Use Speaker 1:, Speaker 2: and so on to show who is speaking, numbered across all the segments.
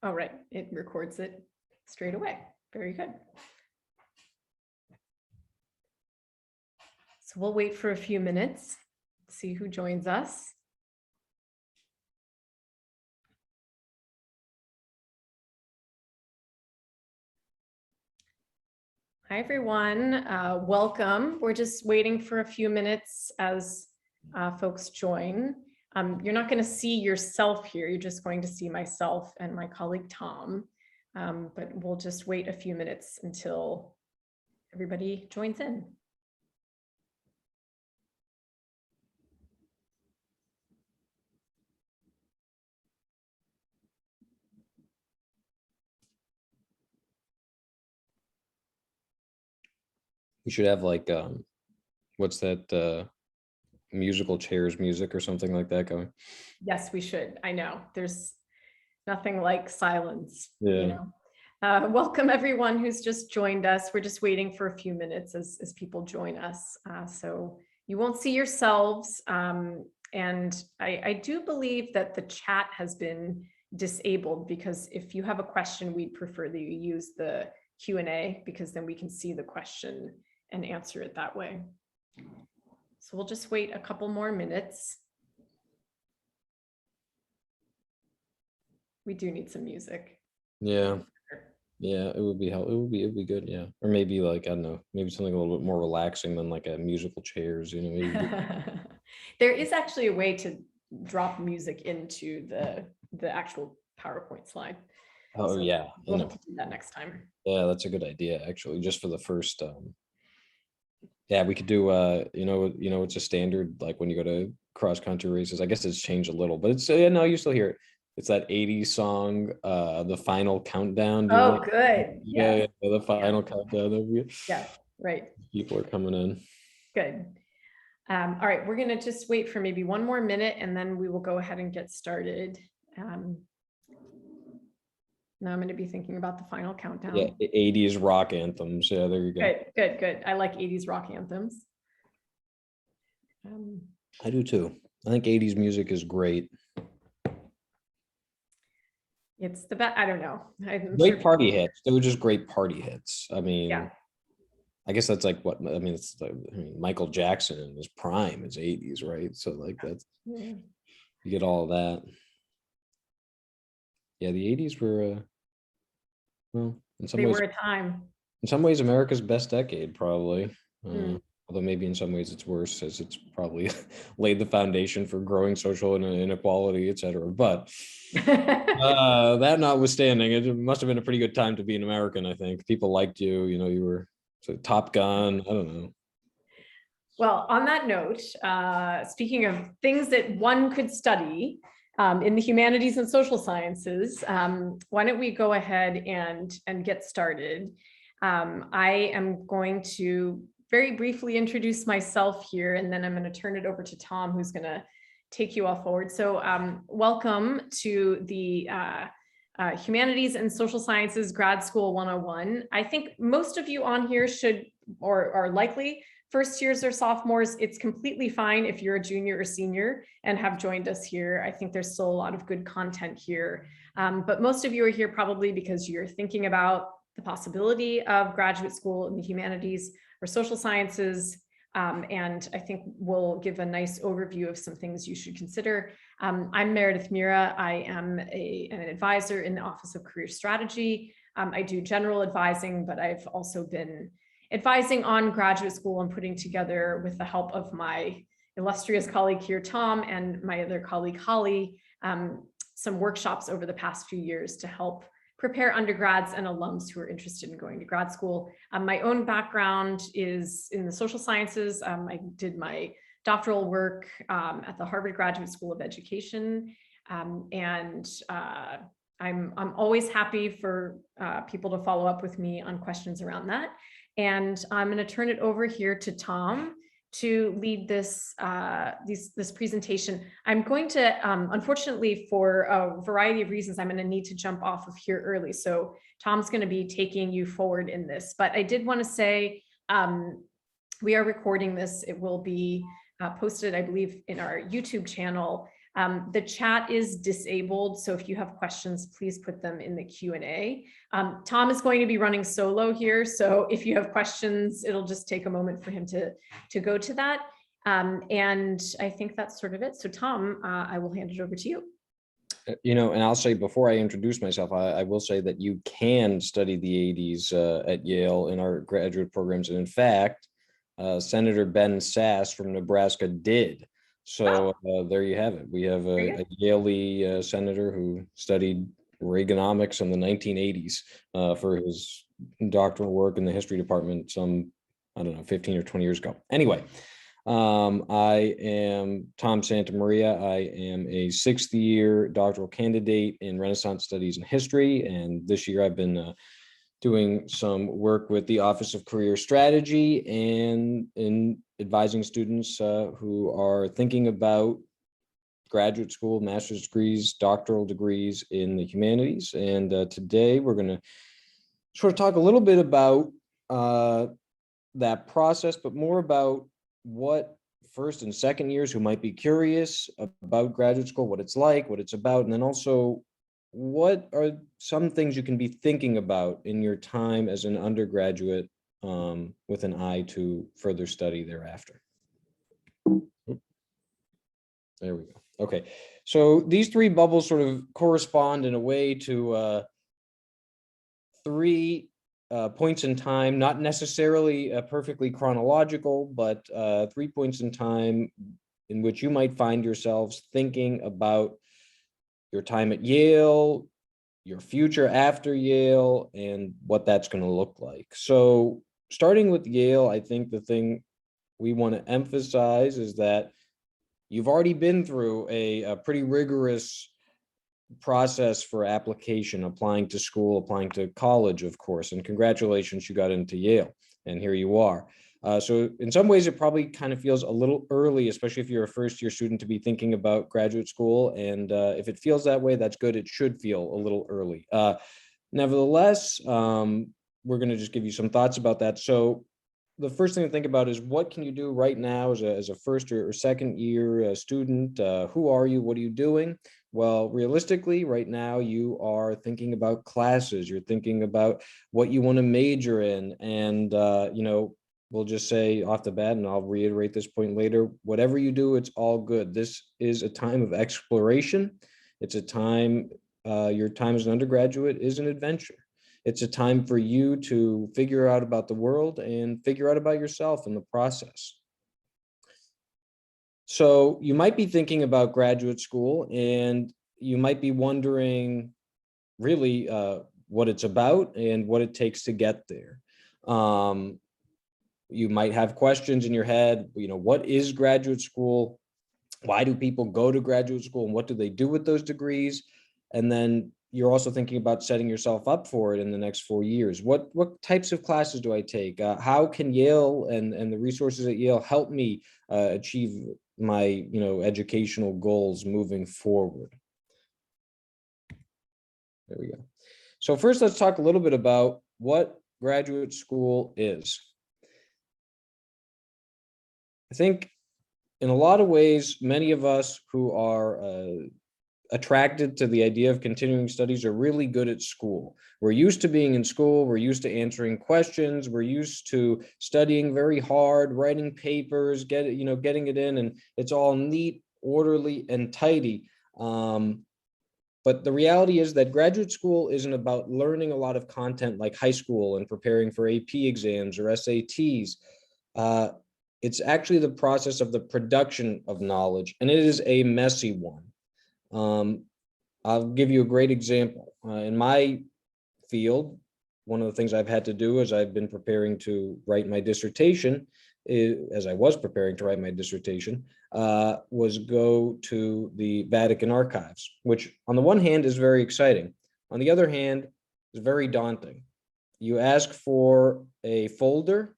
Speaker 1: Oh, right. It records it straight away. Very good. So we'll wait for a few minutes, see who joins us. Hi, everyone. Welcome. We're just waiting for a few minutes as folks join. You're not going to see yourself here. You're just going to see myself and my colleague, Tom. But we'll just wait a few minutes until everybody joins in.
Speaker 2: We should have like, what's that, musical chairs music or something like that going.
Speaker 1: Yes, we should. I know there's nothing like silence.
Speaker 2: Yeah.
Speaker 1: You know? Welcome everyone who's just joined us. We're just waiting for a few minutes as people join us. So you won't see yourselves. And I do believe that the chat has been disabled, because if you have a question, we'd prefer that you use the Q&A, because then we can see the question and answer it that way. So we'll just wait a couple more minutes. We do need some music.
Speaker 2: Yeah. Yeah, it would be it'd be good, yeah. Or maybe like, I don't know, maybe something a little bit more relaxing than like a musical chairs, you know. Maybe.
Speaker 1: There is actually a way to drop music into the actual PowerPoint slide.
Speaker 2: Oh,
Speaker 1: So
Speaker 2: yeah.
Speaker 1: we'll have to do that next time.
Speaker 2: Yeah, that's a good idea, actually, just for the first. Yeah, we could do it's a standard, like when you go to cross country races. I guess it's changed a little, but it's no, you still hear it. It's that 80s song, the final countdown.
Speaker 1: Oh, good.
Speaker 2: Yeah, the final countdown.
Speaker 1: Yeah, right.
Speaker 2: People are coming in.
Speaker 1: Good. All right, we're gonna just wait for maybe one more minute, and then we will go ahead and get started. Now I'm going to be thinking about the final countdown.
Speaker 2: Yeah, 80s rock anthems. Yeah, there you go.
Speaker 1: Good. I like 80s rock anthems.
Speaker 2: I do too. I think 80s music is great.
Speaker 1: It's the best. I don't know.
Speaker 2: Great party hits. They were just great party hits. I mean,
Speaker 1: yeah.
Speaker 2: I guess that's like what I mean. It's like, Michael Jackson in his prime is 80s, right? So like that's you get all of that. Yeah, the 80s were well, in some ways,
Speaker 1: were a time.
Speaker 2: In some ways, America's best decade, probably. Although maybe in some ways it's worse, as it's probably laid the foundation for growing social inequality, et cetera. But that notwithstanding, it must have been a pretty good time to be an American, I think. People liked you, you were Top Gun, I don't know.
Speaker 1: Well, on that note, speaking of things that one could study in the humanities and social sciences, why don't we go ahead and get started? I am going to very briefly introduce myself here, and then I'm going to turn it over to Tom, who's going to take you all forward. So welcome to the Humanities and Social Sciences Grad School 101. I think most of you on here should, or are likely, first years or sophomores. It's completely fine if you're a junior or senior and have joined us here. I think there's still a lot of good content here. But most of you are here probably because you're thinking about the possibility of graduate school in the humanities or social sciences. And I think we'll give a nice overview of some things you should consider. I'm Meredith Mira. I am an advisor in the Office of Career Strategy. I do general advising, but I've also been advising on graduate school and putting together, with the help of my illustrious colleague here, Tom, and my other colleague, Holly, some workshops over the past few years to help prepare undergrads and alums who are interested in going to grad school. My own background is in the social sciences. I did my doctoral work at the Harvard Graduate School of Education. I'm always happy for people to follow up with me on questions around that. And I'm going to turn it over here to Tom to lead this presentation. I'm going to, unfortunately, for a variety of reasons, I'm going to need to jump off of here early. So Tom's going to be taking you forward in this. But I did want to say, we are recording this. It will be posted, I believe, in our YouTube channel. The chat is disabled, so if you have questions, please put them in the Q&A. Tom is going to be running solo here, so if you have questions, it'll just take a moment for him to go to that. And I think that's sort of it. So Tom, I will hand it over to you.
Speaker 2: And I'll say before I introduce myself, I will say that you can study the 80s at Yale in our graduate programs. And in fact, Senator Ben Sass from Nebraska did. So there you have it. We have a Yale senator who studied Reaganomics in the 1980s for his doctoral work in the history department some, I don't know, 15 or 20 years ago. Anyway, I am Tom Santamaria. I am a 6th year doctoral candidate in Renaissance Studies and History. And this year I've been doing some work with the Office of Career Strategy and in advising students who are thinking about graduate school, master's degrees, doctoral degrees in the humanities. And today we're going to sort of talk a little bit about that process, but more about what first and second years who might be curious about graduate school, what it's like, what it's about, and then also what are some things you can be thinking about in your time as an undergraduate with an eye to further study thereafter. There we go. Okay, so these three bubbles sort of correspond in a way to three points in time, not necessarily perfectly chronological, but 3 points in time in which you might find yourselves thinking about your time at Yale, your future after Yale, and what that's going to look like. So starting with Yale, I think the thing we want to emphasize is that you've already been through a pretty rigorous process for application, applying to school, applying to college, of course, and congratulations, you got into Yale, and here you are. So in some ways, it probably kind of feels a little early, especially if you're a first-year student, to be thinking about graduate school. And if it feels that way, that's good. It should feel a little early. Nevertheless, we're going to just give you some thoughts about that. So the first thing to think about is what can you do right now as a first or second year student? Who are you? What are you doing? Well, realistically, right now you are thinking about classes. You're thinking about what you want to major in. And, we'll just say off the bat, and I'll reiterate this point later, whatever you do, it's all good. This is a time of exploration. It's a time, your time as an undergraduate is an adventure. It's a time for you to figure out about the world and figure out about yourself in the process. So you might be thinking about graduate school and you might be wondering really what it's about and what it takes to get there. You might have questions in your head, what is graduate school? Why do people go to graduate school and what do they do with those degrees? And then you're also thinking about setting yourself up for it in the next 4 years. What types of classes do I take? How can Yale and the resources at Yale help me achieve my educational goals moving forward? There we go. So first, let's talk a little bit about what graduate school is. I think in a lot of ways, many of us who are attracted to the idea of continuing studies are really good at school. We're used to being in school. We're used to answering questions. We're used to studying very hard, writing papers, getting it in, and it's all neat, orderly, and tidy. But the reality is that graduate school isn't about learning a lot of content like high school and preparing for AP exams or SATs. It's actually the process of the production of knowledge, and it is a messy one. I'll give you a great example. In my field, one of the things I've had to do as I've been preparing to write my dissertation, was go to the Vatican archives, which on the one hand is very exciting. On the other hand, is very daunting. You ask for a folder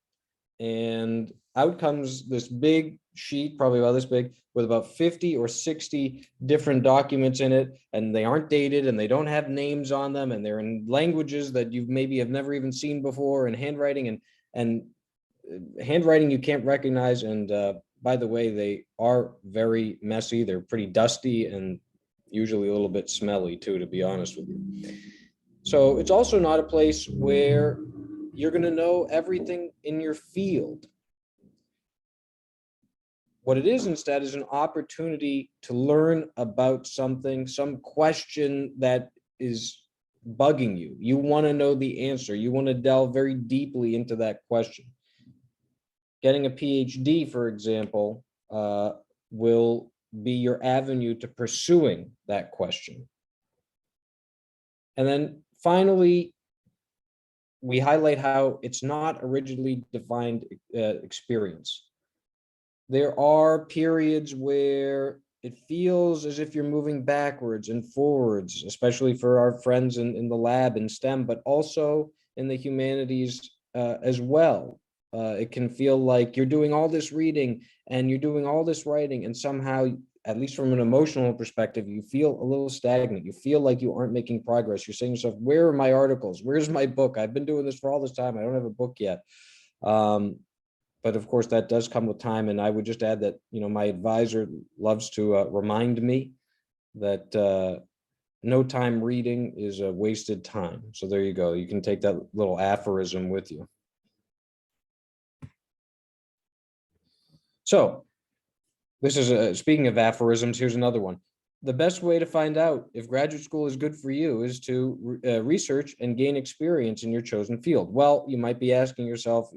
Speaker 2: and out comes this big sheet, probably about this big, with about 50 or 60 different documents in it, and they aren't dated and they don't have names on them, and they're in languages that you maybe have never even seen before, and handwriting and handwriting you can't recognize, and by the way, they are very messy. They're pretty dusty and usually a little bit smelly too, to be honest with you. So it's also not a place where you're going to know everything in your field. What it is instead is an opportunity to learn about something, some question that is bugging you. You want to know the answer. You want to delve very deeply into that question. Getting a PhD, for example, will be your avenue to pursuing that question. And then finally, we highlight how it's not a rigidly defined experience. There are periods where it feels as if you're moving backwards and forwards, especially for our friends in the lab in STEM, but also in the humanities as well. It can feel like you're doing all this reading and you're doing all this writing, and somehow, at least from an emotional perspective, you feel a little stagnant. You feel like you aren't making progress. You're saying to yourself, where are my articles? Where's my book? I've been doing this for all this time. I don't have a book yet. But of course, that does come with time. And I would just add that, my advisor loves to remind me that no time reading is a wasted time. So there you go. You can take that little aphorism with you. So this is speaking of aphorisms, here's another one. The best way to find out if graduate school is good for you is to research and gain experience in your chosen field. Well, you might be asking yourself,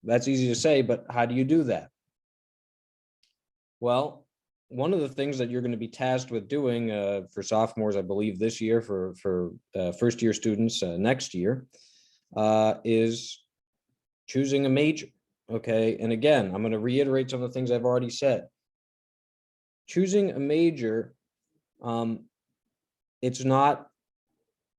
Speaker 2: that's easy to say, but how do you do that? Well, one of the things that you're going to be tasked with doing for sophomores, I believe this year, for first year students next year, is choosing a major. Okay. And again, I'm going to reiterate some of the things I've already said. Choosing a major, it's not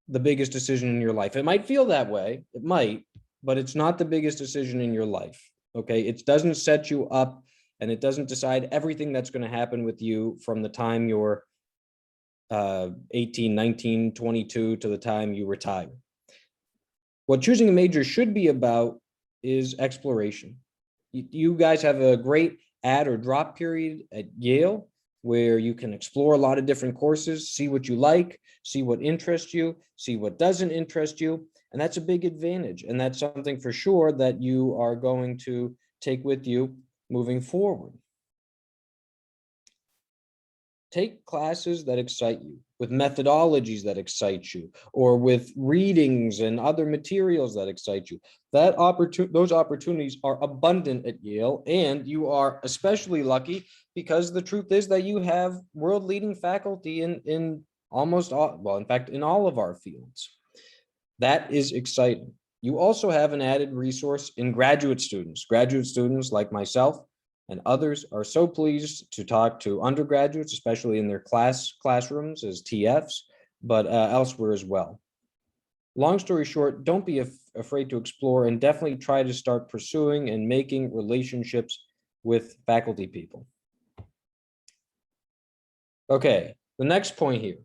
Speaker 2: the biggest decision in your life. It might feel that way. It might, but it's not the biggest decision in your life. Okay. It doesn't set you up, and it doesn't decide everything that's going to happen with you from the time you're 18, 19, 22 to the time you retire. What choosing a major should be about is exploration. You guys have a great add or drop period at Yale where you can explore a lot of different courses, see what you like, see what interests you, see what doesn't interest you. And that's a big advantage. And that's something for sure that you are going to take with you moving forward. Take classes that excite you, with methodologies that excite you, or with readings and other materials that excite you. Those opportunities are abundant at Yale, and you are especially lucky because the truth is that you have world-leading faculty in almost all, well, in fact, in all of our fields. That is exciting. You also have an added resource in graduate students. Graduate students like myself and others are so pleased to talk to undergraduates, especially in their classrooms as TFs, but elsewhere as well. Long story short, don't be afraid to explore, and definitely try to start pursuing and making relationships with faculty people. Okay, the next point here.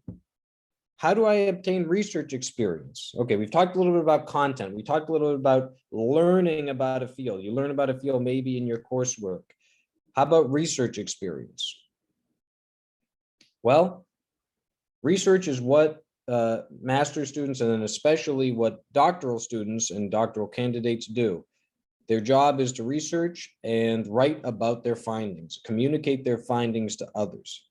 Speaker 2: How do I obtain research experience? Okay, we've talked a little bit about content. We talked a little bit about learning about a field. You learn about a field maybe in your coursework. How about research experience? Well, research is what master's students, and then especially what doctoral students and doctoral candidates do. Their job is to research and write about their findings, communicate their findings to others.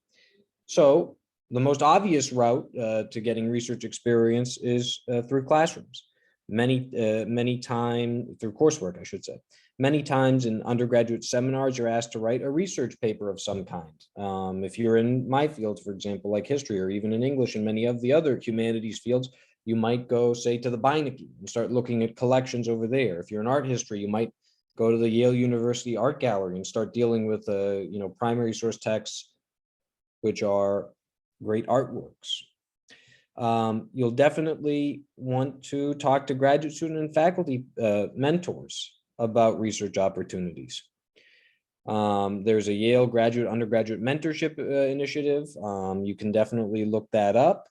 Speaker 2: So the most obvious route to getting research experience is through classrooms. Many times through coursework, I should say. Many times in undergraduate seminars, you're asked to write a research paper of some kind. If you're in my fields, for example, like history, or even in English and many of the other humanities fields, you might go, say, to the Beinecke and start looking at collections over there. If you're in art history, you might go to the Yale University Art Gallery and start dealing with primary source texts, which are great artworks. You'll definitely want to talk to graduate student and faculty mentors about research opportunities. There's a Yale graduate undergraduate mentorship initiative. You can definitely look that up.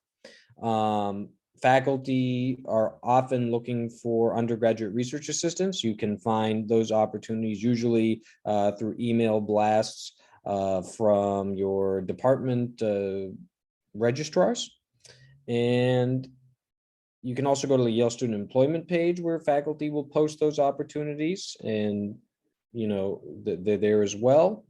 Speaker 2: Faculty are often looking for undergraduate research assistants. You can find those opportunities usually through email blasts from your department registrars. And you can also go to the Yale student employment page where faculty will post those opportunities, and they're there as well.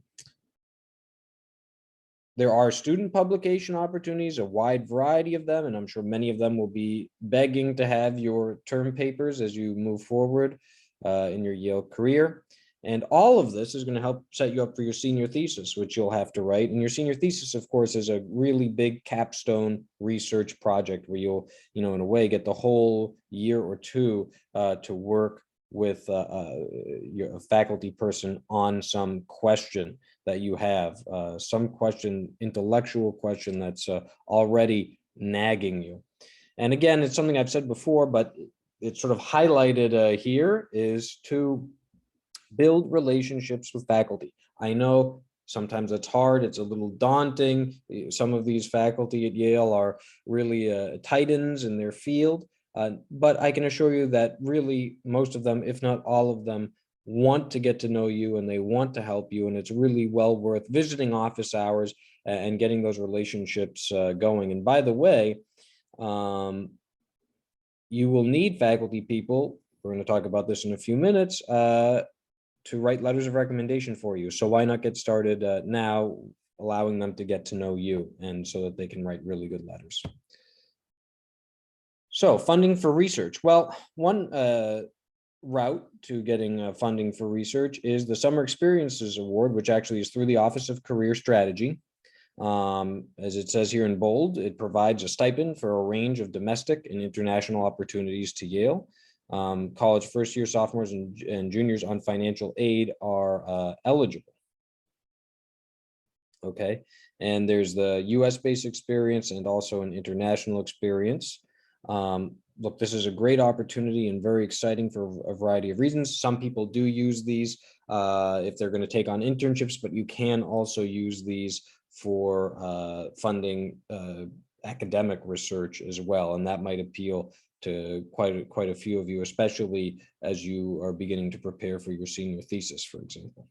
Speaker 2: There are student publication opportunities, a wide variety of them, and I'm sure many of them will be begging to have your term papers as you move forward in your Yale career. And all of this is going to help set you up for your senior thesis, which you'll have to write. And your senior thesis, of course, is a really big capstone research project where you'll, in a way, get the whole year or two to work with your faculty person on some question that you have, some intellectual question that's already nagging you. And again, it's something I've said before, but it's sort of highlighted here, is to build relationships with faculty. I know sometimes it's hard, it's a little daunting. Some of these faculty at Yale are really titans in their field, but I can assure you that really most of them, if not all of them, want to get to know you and they want to help you, and it's really well worth visiting office hours and getting those relationships going. And by the way, you will need faculty people, we're going to talk about this in a few minutes, to write letters of recommendation for you. So why not get started now, allowing them to get to know you, and so that they can write really good letters. So funding for research. Well, one route to getting funding for research is the Summer Experiences Award, which actually is through the Office of Career Strategy. As it says here in bold, it provides a stipend for a range of domestic and international opportunities to Yale. College first year sophomores and juniors on financial aid are eligible. Okay, and there's the US based experience and also an international experience. Look, this is a great opportunity and very exciting for a variety of reasons. Some people do use these if they're going to take on internships, but you can also use these for funding academic research as well, and that might appeal to quite a few of you, especially as you are beginning to prepare for your senior thesis, for example.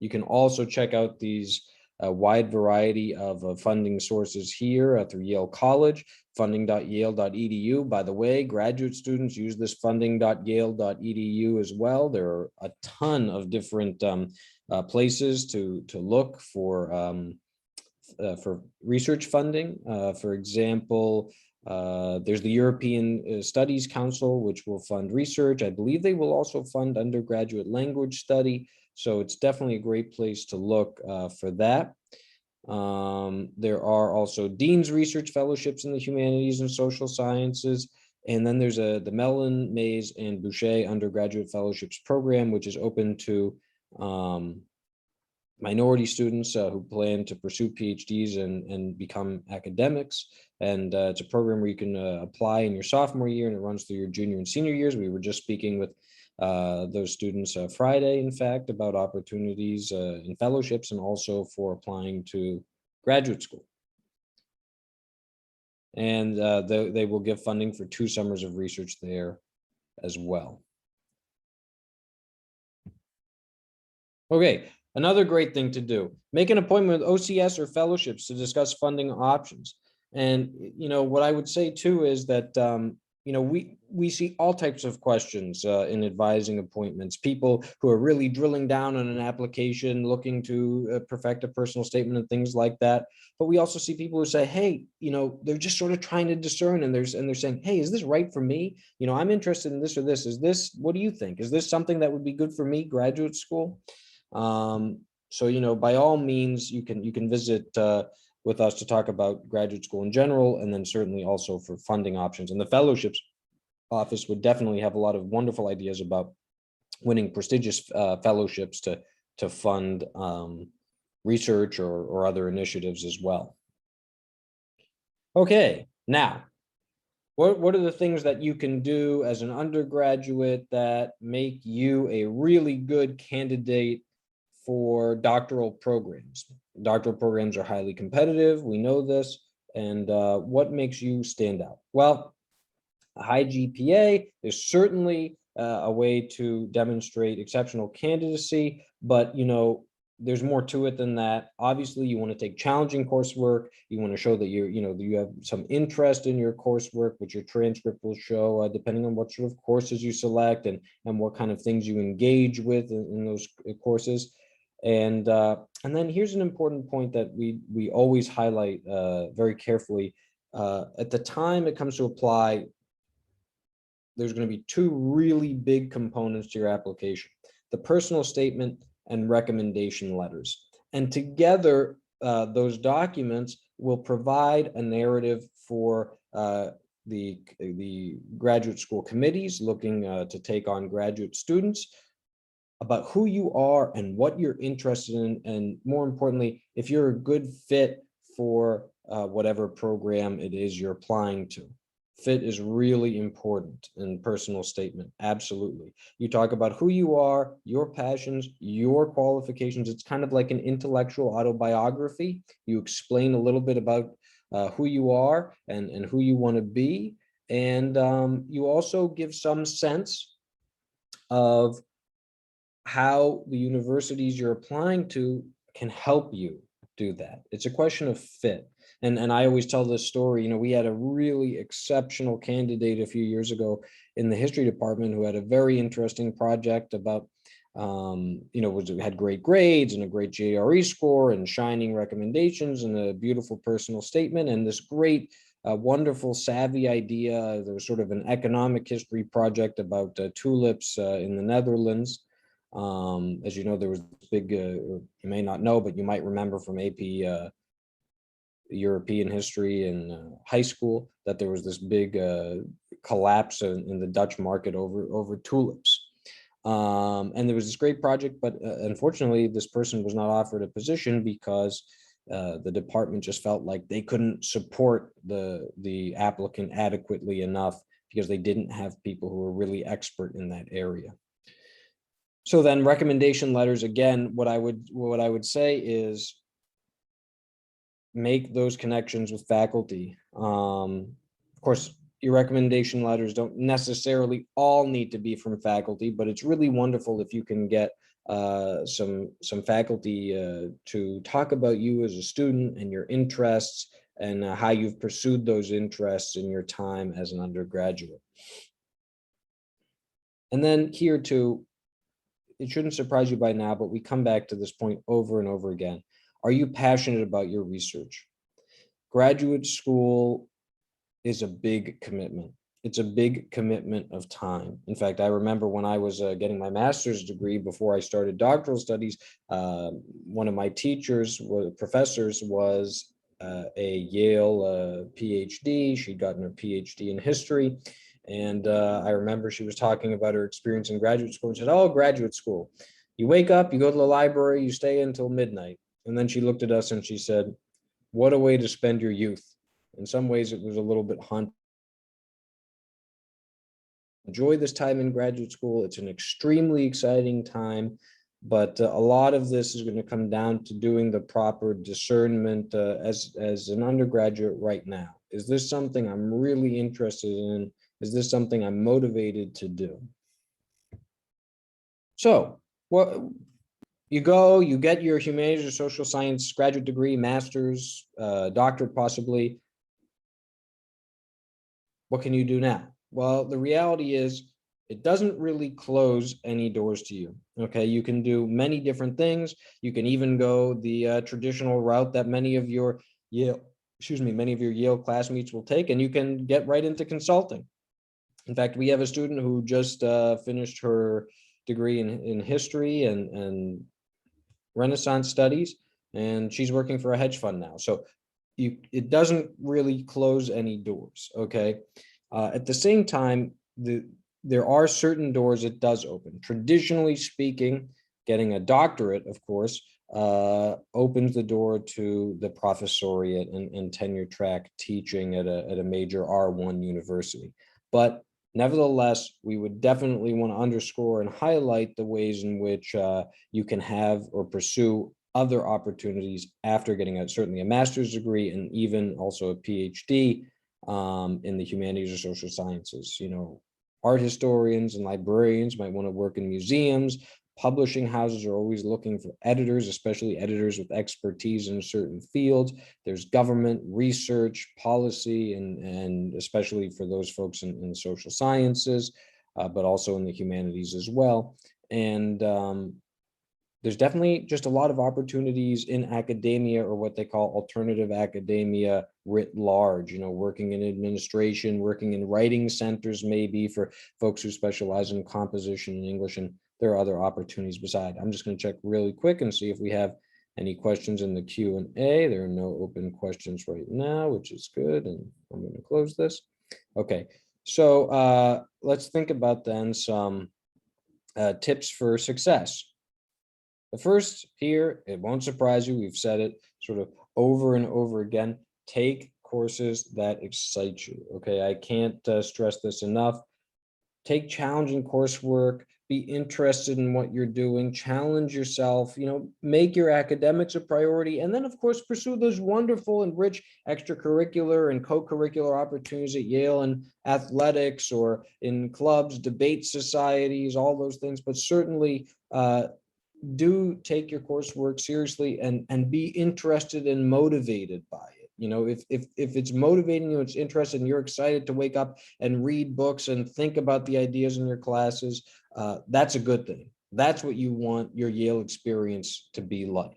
Speaker 2: You can also check out these wide variety of funding sources here through Yale College, funding.yale.edu. By the way, graduate students use this funding.yale.edu as well. There are a ton of different places to look for research funding. For example, there's the European Studies Council, which will fund research. I believe they will also fund undergraduate language study. So it's definitely a great place to look for that. There are also Dean's Research Fellowships in the Humanities and Social Sciences. And then there's the Mellon, Mays, and Boucher Undergraduate Fellowships Program, which is open to minority students who plan to pursue PhDs and become academics. And it's a program where you can apply in your sophomore year, and it runs through your junior and senior years. We were just speaking with those students Friday, in fact, about opportunities in fellowships and also for applying to graduate school. And they will give funding for 2 summers of research there as well. Okay, another great thing to do, make an appointment with OCS or fellowships to discuss funding options. And, what I would say too is that, we see all types of questions in advising appointments, people who are really drilling down on an application, looking to perfect a personal statement and things like that. But we also see people who say, hey, they're just sort of trying to discern, and they're saying, hey, is this right for me? I'm interested in this or this. What do you think? Is this something that would be good for me, graduate school? So, by all means, you can visit with us to talk about graduate school in general, and then certainly also for funding options. And the fellowships office would definitely have a lot of wonderful ideas about winning prestigious fellowships to fund research or other initiatives as well. Okay, now, what are the things that you can do as an undergraduate that make you a really good candidate for doctoral programs? Doctoral programs are highly competitive. We know this. and what makes you stand out? Well, a high GPA is certainly a way to demonstrate exceptional candidacy, but there's more to it than that. Obviously, you want to take challenging coursework. You want to show that you have some interest in your coursework, which your transcript will show, depending on what sort of courses you select and what kind of things you engage with in those courses. And then here's an important point that we always highlight very carefully. At the time it comes to apply, there's going to be two really big components to your application: the personal statement and recommendation letters. And together, those documents will provide a narrative for the graduate school committees looking to take on graduate students about who you are and what you're interested in, and more importantly, if you're a good fit for whatever program it is you're applying to. Fit is really important in personal statement. Absolutely. You talk about who you are, your passions, your qualifications. It's kind of like an intellectual autobiography. You explain a little bit about who you are and who you want to be. And you also give some sense of how the universities you're applying to can help you do that. It's a question of fit. And I always tell this story, we had a really exceptional candidate a few years ago in the history department who had a very interesting project about, had great grades and a great GRE score and shining recommendations and a beautiful personal statement and this great, wonderful, savvy idea. There was sort of an economic history project about tulips in the Netherlands. As you know, there was this big, you may not know, but you might remember from AP European history in high school that there was this big collapse in the Dutch market over tulips. And there was this great project, but unfortunately, this person was not offered a position because the department just felt like they couldn't support the applicant adequately enough because they didn't have people who were really expert in that area. So then recommendation letters, again, what I would say is make those connections with faculty. Of course, your recommendation letters don't necessarily all need to be from faculty, but it's really wonderful if you can get some faculty to talk about you as a student and your interests and how you've pursued those interests in your time as an undergraduate. And then here too, it shouldn't surprise you by now, but we come back to this point over and over again. Are you passionate about your research? Graduate school is a big commitment. It's a big commitment of time. In fact, I remember when I was getting my master's degree before I started doctoral studies, one of my professors was a Yale PhD. She'd gotten her PhD in history. And I remember she was talking about her experience in graduate school and said, oh, graduate school. You wake up, you go to the library, you stay until midnight. And then she looked at us and she said, what a way to spend your youth. In some ways, it was a little bit haunting. Enjoy this time in graduate school. It's an extremely exciting time, but a lot of this is going to come down to doing the proper discernment as an undergraduate right now. Is this something I'm really interested in? Is this something I'm motivated to do? So, you get your humanities or social science graduate degree, master's, doctorate possibly. What can you do now? Well, the reality is it doesn't really close any doors to you. Okay, you can do many different things. You can even go the traditional route that many of your Yale classmates will take, and you can get right into consulting. In fact, we have a student who just finished her degree in history and Renaissance studies, and she's working for a hedge fund now. So it doesn't really close any doors, okay? At the same time, there are certain doors it does open. Traditionally speaking, getting a doctorate, of course, opens the door to the professoriate and tenure track teaching at a major R1 university. But nevertheless, we would definitely want to underscore and highlight the ways in which you can have or pursue other opportunities after getting certainly a master's degree and even also a PhD in the humanities or social sciences. Art historians and librarians might want to work in museums. Publishing houses are always looking for editors, especially editors with expertise in certain fields. There's government, research, policy, and especially for those folks in the social sciences, but also in the humanities as well. And there's definitely just a lot of opportunities in academia, or what they call alternative academia writ large, working in administration, working in writing centers, maybe for folks who specialize in composition and English. And there are other opportunities beside. I'm just going to check really quick and see if we have any questions in the Q&A. There are no open questions right now, which is good. And I'm going to close this. Okay, so let's think about then some tips for success. The first here, it won't surprise you, we've said it sort of over and over again, take courses that excite you, okay? I can't stress this enough. Take challenging coursework, be interested in what you're doing, challenge yourself, make your academics a priority, and then of course pursue those wonderful and rich extracurricular and co-curricular opportunities at Yale and athletics or in clubs, debate societies, all those things, but certainly do take your coursework seriously and be interested and motivated by it. If it's motivating you, it's interesting, and you're excited to wake up and read books and think about the ideas in your classes, that's a good thing. That's what you want your Yale experience to be like.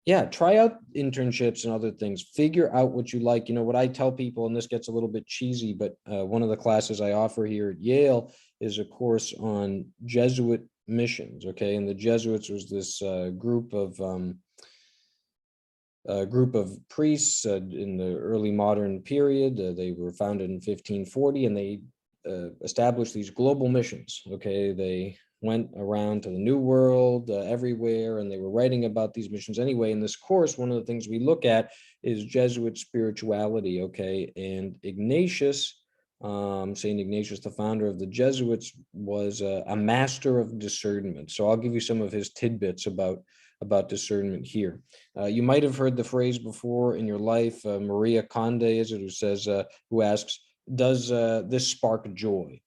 Speaker 2: Yeah, try out internships and other things. Figure out what you like. What I tell people, and this gets a little bit cheesy, but one of the classes I offer here at Yale is a course on Jesuit missions. Okay, and the Jesuits was this group of priests in the early modern period. They were founded in 1540, and they established these global missions. Okay, they went around to the New World, everywhere, and they were writing about these missions anyway. In this course, one of the things we look at is Jesuit spirituality, okay? And Ignatius, St. Ignatius, the founder of the Jesuits, was a master of discernment. So I'll give you some of his tidbits about discernment here. You might have heard the phrase before in your life, Maria Conde is it, who asks, does this spark joy?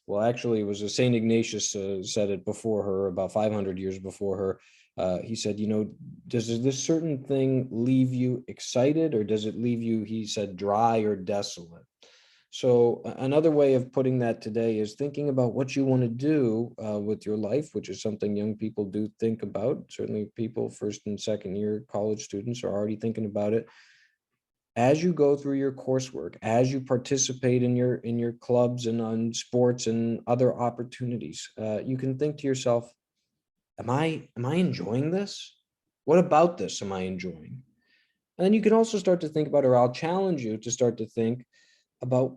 Speaker 2: Well, actually, it was St. Ignatius said it before her, about 500 years before her. He said, does this certain thing leave you excited, or does it leave you, he said, dry or desolate? So another way of putting that today is thinking about what you want to do with your life, which is something young people do think about. Certainly people first and second year college students are already thinking about it. As you go through your coursework, as you participate in your clubs and on sports and other opportunities, you can think to yourself, am I enjoying this? What about this am I enjoying? And then you can also start to think about, or I'll challenge you to start to think about,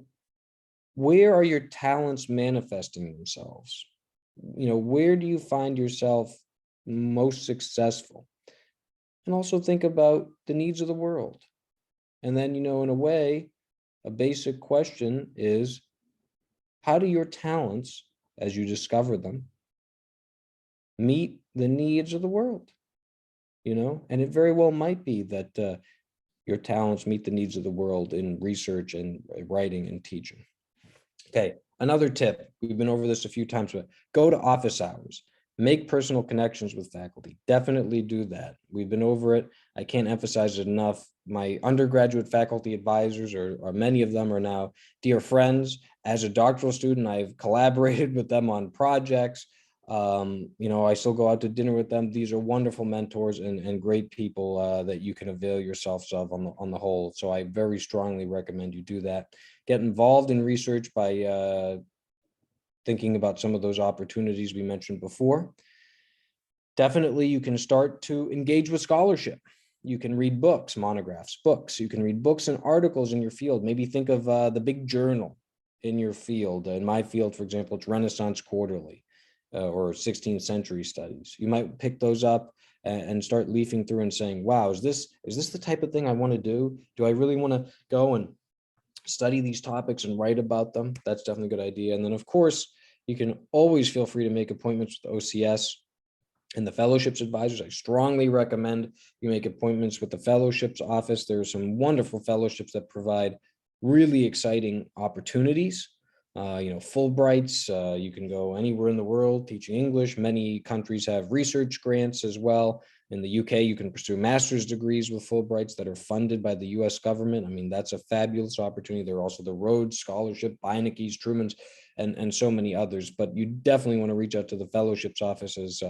Speaker 2: where are your talents manifesting themselves? Where do you find yourself most successful? And also think about the needs of the world. And then, in a way, a basic question is, how do your talents, as you discover them, meet the needs of the world? And it very well might be that your talents meet the needs of the world in research and writing and teaching. Okay, another tip, we've been over this a few times, but go to office hours. Make personal connections with faculty. Definitely do that. We've been over it. I can't emphasize it enough. My undergraduate faculty advisors, or many of them, are now dear friends. As a doctoral student, I've collaborated with them on projects. I still go out to dinner with them. These are wonderful mentors and great people that you can avail yourselves of on the whole. So I very strongly recommend you do that. Get involved in research by thinking about some of those opportunities we mentioned before. Definitely, you can start to engage with scholarship. You can read books, monographs, books. You can read books and articles in your field. Maybe think of the big journal in your field. In my field, for example, it's Renaissance Quarterly or 16th Century Studies. You might pick those up and start leafing through and saying, wow, is this the type of thing I want to do? Do I really want to go and study these topics and write about them? That's definitely a good idea. And then, of course, you can always feel free to make appointments with OCS. And the fellowships advisors, I strongly recommend you make appointments with the fellowships office. There are some wonderful fellowships that provide really exciting opportunities. Fulbrights, you can go anywhere in the world teaching English. Many countries have research grants as well. In the UK, you can pursue master's degrees with Fulbrights that are funded by the US government. I mean, that's a fabulous opportunity. There are also the Rhodes Scholarship, Beinecke's, Truman's, and so many others. But you definitely want to reach out to the fellowships offices.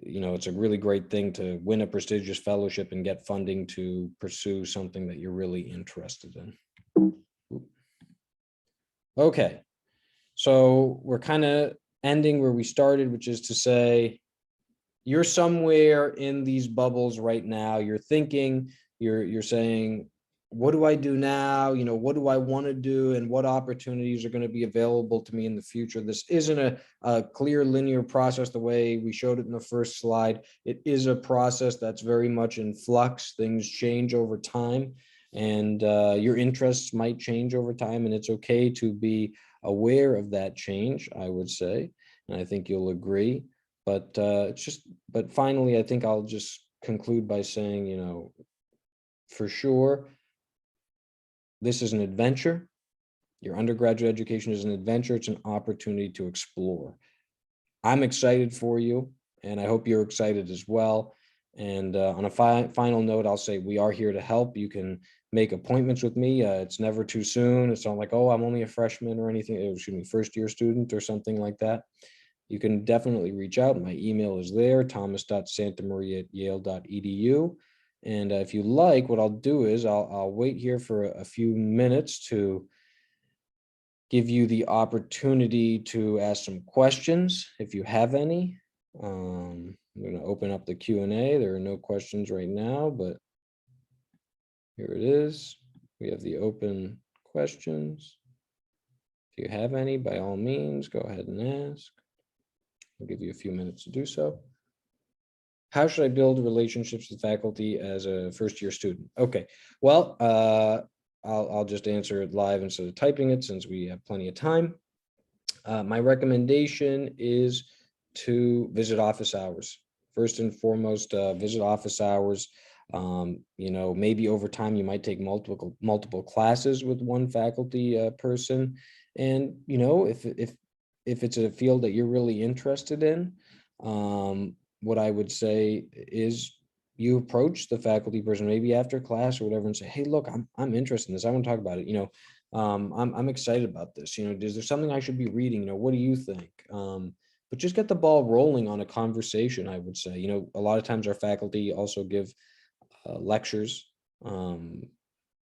Speaker 2: It's a really great thing to win a prestigious fellowship and get funding to pursue something that you're really interested in. Okay, so we're kind of ending where we started, which is to say, you're somewhere in these bubbles right now. You're thinking, you're saying, what do I do now? What do I want to do, and what opportunities are going to be available to me in the future? This isn't a clear linear process the way we showed it in the first slide. It is a process that's very much in flux. Things change over time, and your interests might change over time, and it's okay to be aware of that change, I would say, and I think you'll agree. But finally, I think I'll just conclude by saying, for sure, this is an adventure. Your undergraduate education is an adventure. It's an opportunity to explore. I'm excited for you, and I hope you're excited as well. And on a final note, I'll say we are here to help. You can make appointments with me. It's never too soon. It's not like, oh, I'm only a freshman or anything. First-year student or something like that. You can definitely reach out. My email is there, thomas.santamaria@yale.edu. And if you like, what I'll do is I'll wait here for a few minutes to give you the opportunity to ask some questions if you have any. I'm going to open up the Q&A. There are no questions right now, but here it is. We have the open questions. If you have any, by all means, go ahead and ask. I'll give you a few minutes to do so. How should I build relationships with faculty as a first-year student? Okay, well, I'll just answer it live instead of typing it since we have plenty of time. My recommendation is to visit office hours. First and foremost, visit office hours. Maybe over time you might take multiple classes with one faculty person, and if it's a field that you're really interested in, what I would say is you approach the faculty person maybe after class or whatever and say, hey, look, I'm interested in this. I want to talk about it. I'm excited about this. Is there something I should be reading? What do you think? But just get the ball rolling on a conversation, I would say. A lot of times our faculty also give lectures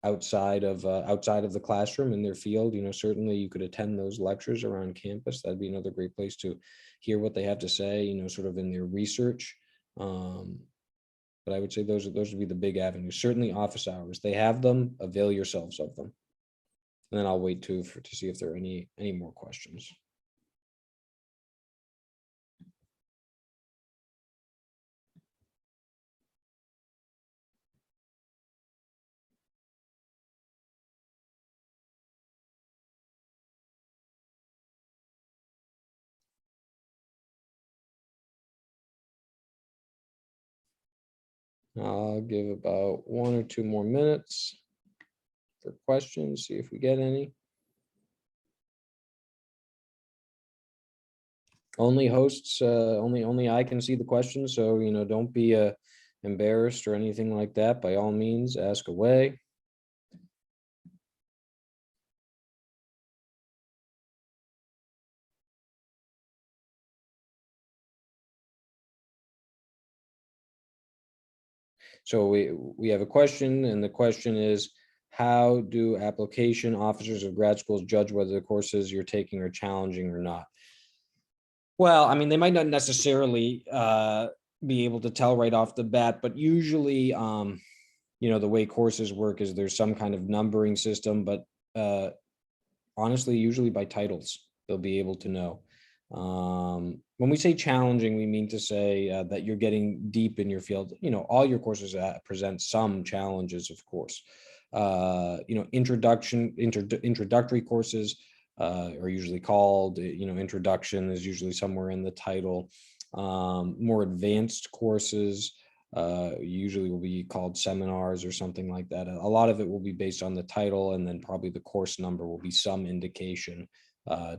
Speaker 2: outside of the classroom in their field. Certainly you could attend those lectures around campus. That'd be another great place to hear what they have to say, sort of in their research. But I would say those would be the big avenues. Certainly office hours, they have them, avail yourselves of them. And then I'll wait to see if there are any more questions. I'll give about 1 or 2 more minutes for questions, see if we get any. Only hosts, only I can see the questions, so don't be embarrassed or anything like that. By all means, ask away. So we have a question, and the question is, how do application officers of grad schools judge whether the courses you're taking are challenging or not? Well, I mean, they might not necessarily be able to tell right off the bat, but usually, the way courses work is there's some kind of numbering system, but honestly, usually by titles, they'll be able to know. When we say challenging, we mean to say that you're getting deep in your field. All your courses present some challenges, of course. Introductory courses are usually called, introduction is usually somewhere in the title. More advanced courses usually will be called seminars or something like that. A lot of it will be based on the title, and then probably the course number will be some indication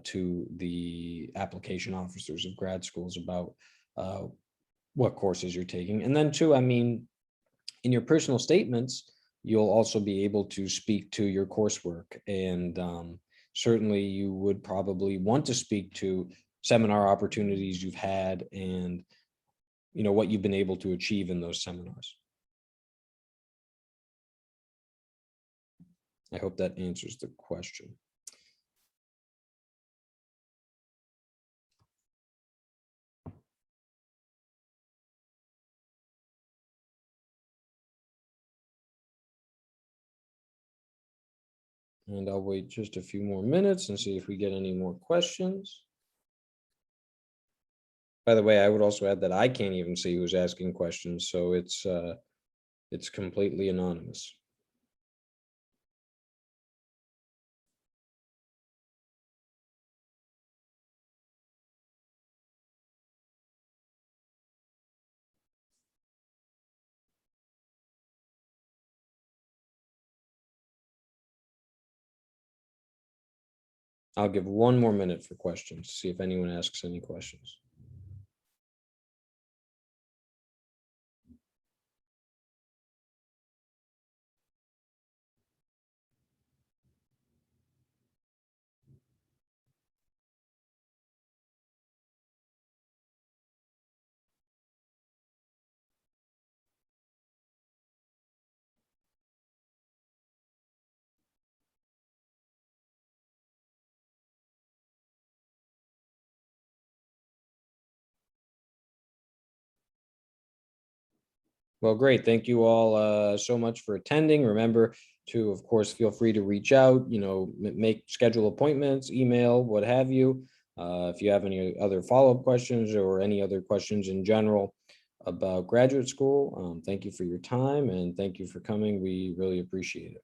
Speaker 2: to the application officers of grad schools about what courses you're taking. And then too, I mean, in your personal statements, you'll also be able to speak to your coursework. And certainly you would probably want to speak to seminar opportunities you've had and, you know, what you've been able to achieve in those seminars. I hope that answers the question. And I'll wait just a few more minutes and see if we get any more questions. By the way, I would also add that I can't even see who's asking questions, so it's completely anonymous. I'll give one more minute for questions, see if anyone asks any questions. Well, great. Thank you all so much for attending. Remember to, of course, feel free to reach out, you know, make schedule appointments, email, what have you. If you have any other follow-up questions or any other questions in general about graduate school, thank you for your time and thank you for coming. We really appreciate it.